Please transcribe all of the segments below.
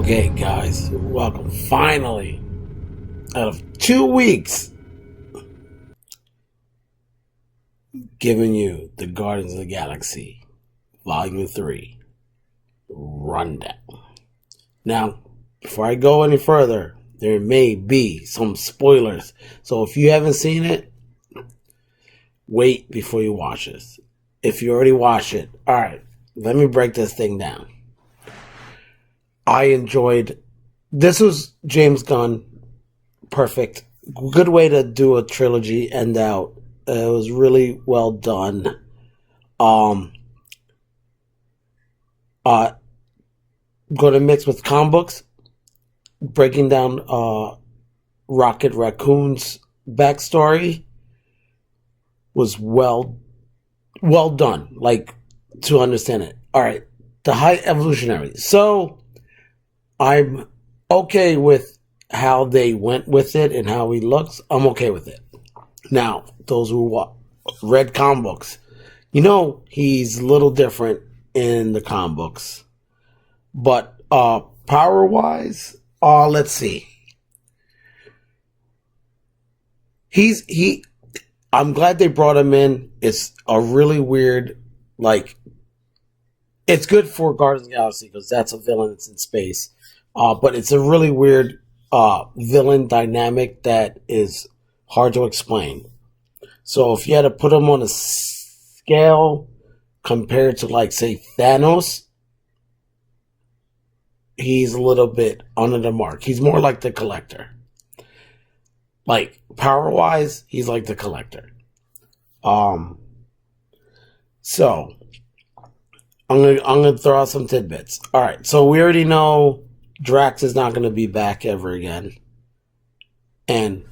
Okay, guys, welcome. Finally, out of 2 weeks, giving you the Guardians of the Galaxy Volume 3 rundown. Now, before I go any further, there may be some spoilers. So if you haven't seen it, wait before you watch this. If you already watched it, alright, let me break this thing down. I enjoyed, this was James Gunn, perfect. Good way to do a trilogy end out. It was really well done. Going to mix with comic books, breaking down Rocket Raccoon's backstory was well done, like, to understand it. Alright, the High Evolutionary. So, I'm okay with how they went with it and how he looks. I'm okay with it. Now, those who read comic books, you know he's a little different in the comic books. But power-wise, let's see. I'm glad they brought him in. It's a really weird, like, it's good for Guardians of the Galaxy because that's a villain that's in space. But it's a really weird villain dynamic that is hard to explain. So if you had to put him on a scale compared to, like, say, Thanos, he's a little bit under the mark. He's more like the Collector. Like, power-wise, he's like the Collector. So, I'm gonna throw out some tidbits. Alright, so we already know Drax is not going to be back ever again. And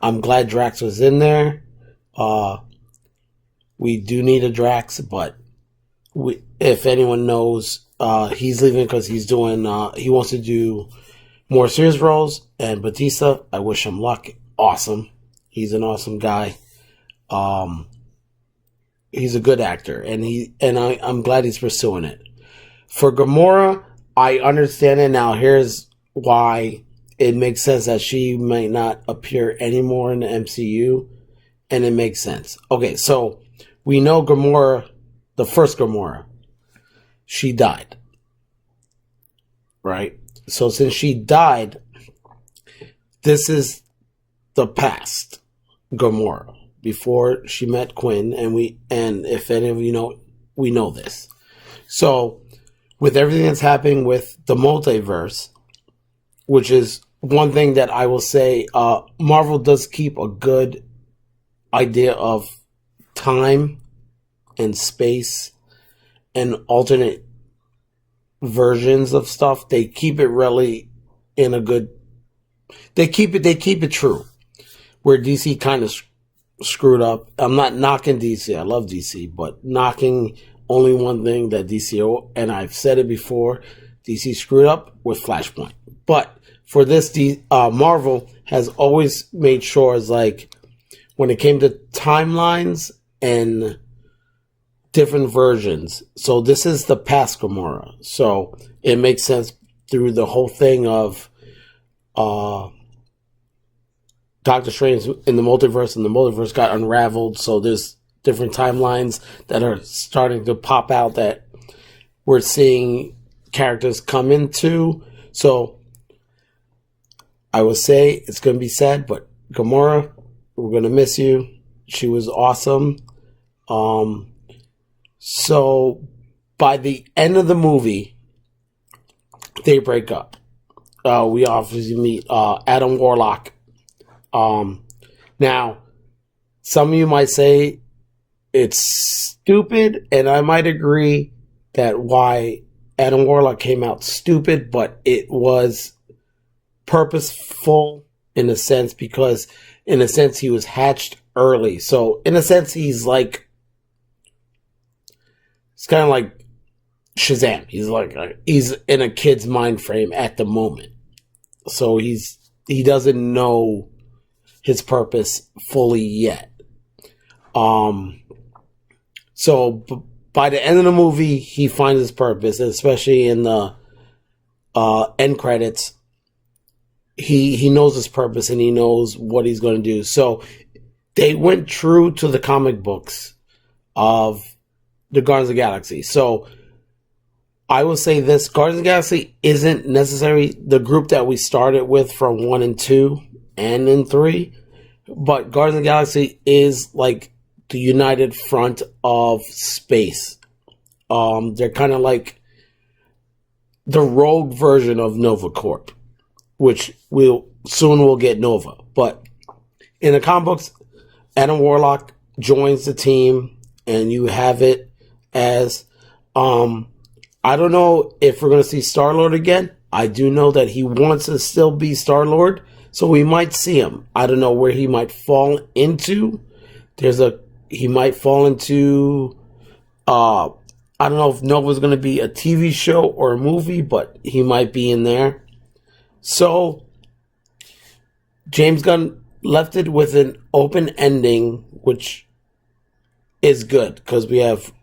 I'm glad Drax was in there. We do need a Drax, but if anyone knows, he's leaving because he's doing, he wants to do more serious roles. And Batista, I wish him luck. Awesome. He's an awesome guy. He's a good actor, and I'm glad he's pursuing it. For Gamora, I understand it now. Here's why it makes sense that she might not appear anymore in the MCU, and it makes sense. Okay, so we know Gamora, the first Gamora, she died, right? So since she died, this is the past Gamora before she met Quinn, and if any of you know, we know this. So with everything that's happening with the multiverse, which is one thing that I will say, Marvel does keep a good idea of time and space and alternate versions of stuff. They keep it really in a good, they keep it true. Where DC kind of screwed up. I'm not knocking DC. I love DC, but knocking only one thing that DC, and I've said it before, DC screwed up with Flashpoint. But for this, Marvel has always made sure, it's like, when it came to timelines and different versions. So this is the past Gamora. So it makes sense through the whole thing of Doctor Strange in the multiverse, and the multiverse got unraveled. So there's different timelines that are starting to pop out that we're seeing characters come into. So I would say it's going to be sad, but Gamora, we're going to miss you. She was awesome. So by the end of the movie, they break up. We obviously meet Adam Warlock. Now, some of you might say it's stupid, and I might agree that why Adam Warlock came out stupid, but it was purposeful in a sense, because in a sense he was hatched early. So in a sense he's like, it's kind of like Shazam. He's like he's in a kid's mind frame at the moment. So he doesn't know his purpose fully yet. So by the end of the movie, he finds his purpose, especially in the end credits, he knows his purpose and he knows what he's going to do. So they went true to the comic books of the Guardians of the Galaxy. So I will say this: Guardians of the Galaxy isn't necessarily the group that we started with from 1 and 2 and in 3, but Guardians of the Galaxy is like the united front of space. They're kind of like the rogue version of Nova Corp, which we'll get Nova. But in the comic books, Adam Warlock joins the team, and you have it as I don't know if we're going to see Star-Lord again. I do know that he wants to still be Star-Lord, so we might see him. I don't know where he might fall into. He might fall into I don't know if Nova's going to be a TV show or a movie, but he might be in there. So James Gunn left it with an open ending, which is good because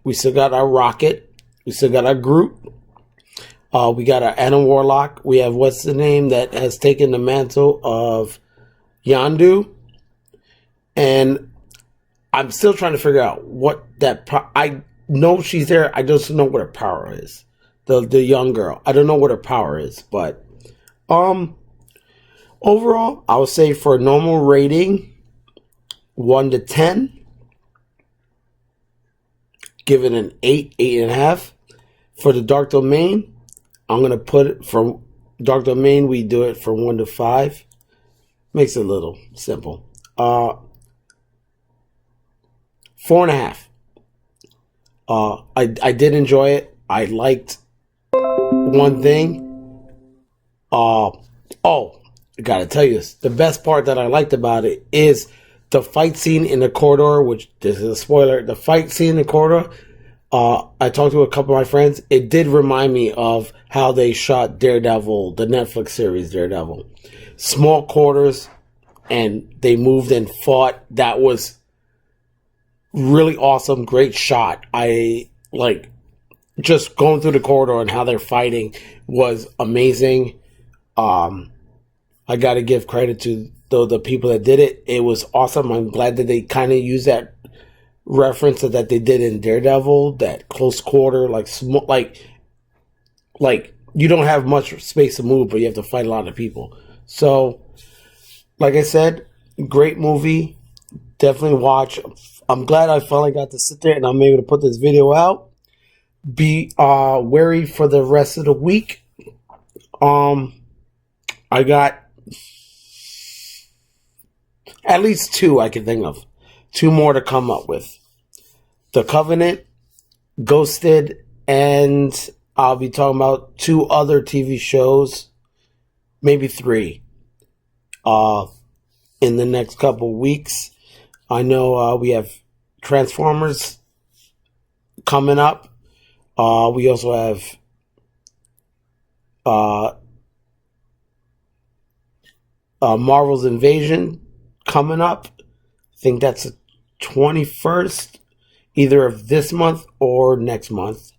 we still got our Rocket, we still got our Groot, we got our Adam Warlock, we have what's the name that has taken the mantle of Yondu, and I'm still trying to figure out what that. I know she's there. I just don't know what her power is. The young girl. I don't know what her power is, but overall, I would say for a normal rating, 1 to 10, give it an 8, 8.5. For the Dark Domain, I'm gonna put it from Dark Domain. We do it from 1 to 5. Makes it a little simple. 4.5. I did enjoy it. I liked one thing. I gotta tell you this. The best part that I liked about it is the fight scene in the corridor, which this is a spoiler. The fight scene in the corridor, I talked to a couple of my friends. It did remind me of how they shot Daredevil, the Netflix series Daredevil. Small quarters, and they moved and fought. That was really awesome. Great shot. I like just going through the corridor and how they're fighting was amazing. I got to give credit to the people that did it. It was awesome. I'm glad that they kind of used that reference that they did in Daredevil, that close quarter, like small, like you don't have much space to move, but you have to fight a lot of people. So, like I said, great movie. Definitely watch. I'm glad I finally got to sit there and I'm able to put this video out. Be wary for the rest of the week. I got at least 2 I can think of. 2 more to come up with. The Covenant, Ghosted, and I'll be talking about 2 other TV shows, maybe 3, in the next couple weeks. I know we have Transformers coming up. We also have Marvel's Invasion coming up. I think that's the 21st, either of this month or next month.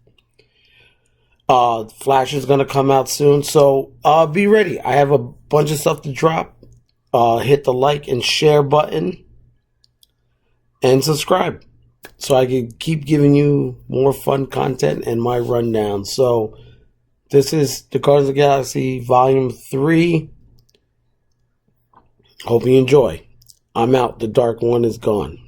Flash is going to come out soon, so be ready. I have a bunch of stuff to drop. Hit the like and share button and subscribe so I can keep giving you more fun content and my rundown. So this is the Guardians of the Galaxy Volume 3. Hope you enjoy. I'm out. The Dark One is gone.